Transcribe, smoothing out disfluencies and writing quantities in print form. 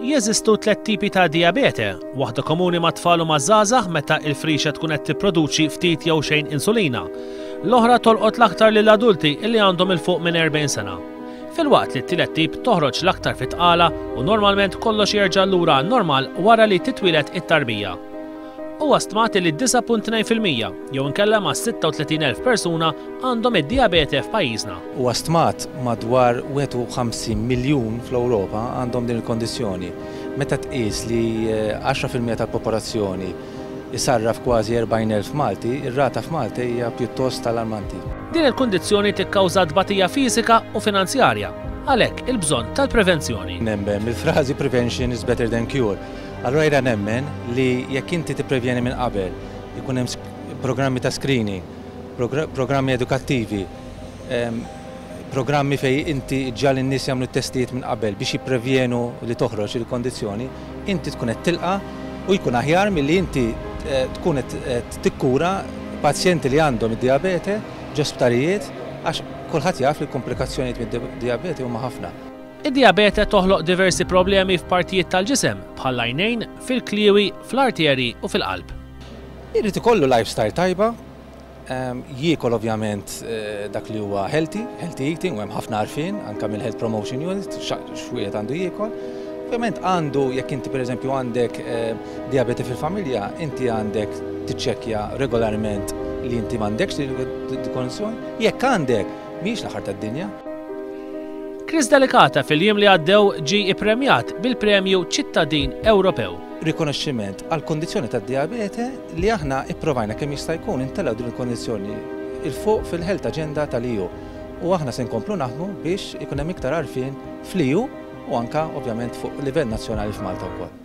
Jeżistu tliet tipi ta' diabete, waħda komuni ma' tfal u maż-żgħażagħ meta l-frixa tkun qed tipproduċi ftit jew xejn insulina. L-oħra tolqot l-aktar lill-adulti illi għandhom il fuq minn 40 sena. Filwaqt li t-tielet tip toħroġ l-aktar fit-tqala u normalment kollox jerġa' lura normal wara li titwieled it-tarbija. Huwa stmati li 9.2% jew inkella ma' 36,000 persuna għandhom id-diabete f'pajjiżna. Huwa stmat madwar 51 miljun fl-Ewropa għandhom din il-kondizzjoni. Meta tqis li 10% tal-popolazzjoni isarraf kważi 40,000 Malti, ir-rata f'Malti hija pjuttost allarmanti. Din il-kundizzjoni tikkawża tbatija fiżika u finanzjarja, għalhekk il-bżonn tal-prevenzjoni. Nemmen mill-frażi prevention is better than cure. Allura jra nemmen li jekk inti tipprevjeni minn qabel, ikun hemm programmi ta' screening, programmi edukattivi, programmi fej inti ġal in-nies jagħmlu t-testijiet minn qabel biex jipprevjenu li toħroġ il-kondizzjoni, inti tkun qed tilqa' u jkun aħjar milli inti tkun qed tikkura pazjenti li għandhom id-diabete ġospitalijiet għax kulħadd jaf li l-komplikazzjonijiet mid-diabete huma ħafna. Id-diabete toħloq diversi problemi f'partijiet tal-ġisem bħal għajnejn, fil-kliewi, fl-arterji u fil-qalb. Irrid ikollu lifestyle tajba, jiekol ovvjament dak li huwa healthy eating u hemm ħafna għarfien anke mill-Health Promotion Unit x'wieħed għandu jiekol. Ovvjament għandu jekk inti pereżempju għandek diabete fil-familja, inti għandek tiċċekkja regolarment li inti m'għandekx il-kondizzjoni, jekk għandek mhix l-aħħar tad-dinja. Chris Delicata fil-jiem li għaddew ġie ippremjat bil-Premju Ċittadin Ewropew. Rikonoxximent għal kondizzjoni tad-diabete li aħna ipprovajna kemm jista' jkun intellaw din il-kondizzjoni il-fuq fil-Health Agenda tal-EU. U aħna se nkomplu naħdmu biex ikun hemm iktar għarfien fl-EU u anke ovvjament fuq livell nazzjonali f'Malta wkoll.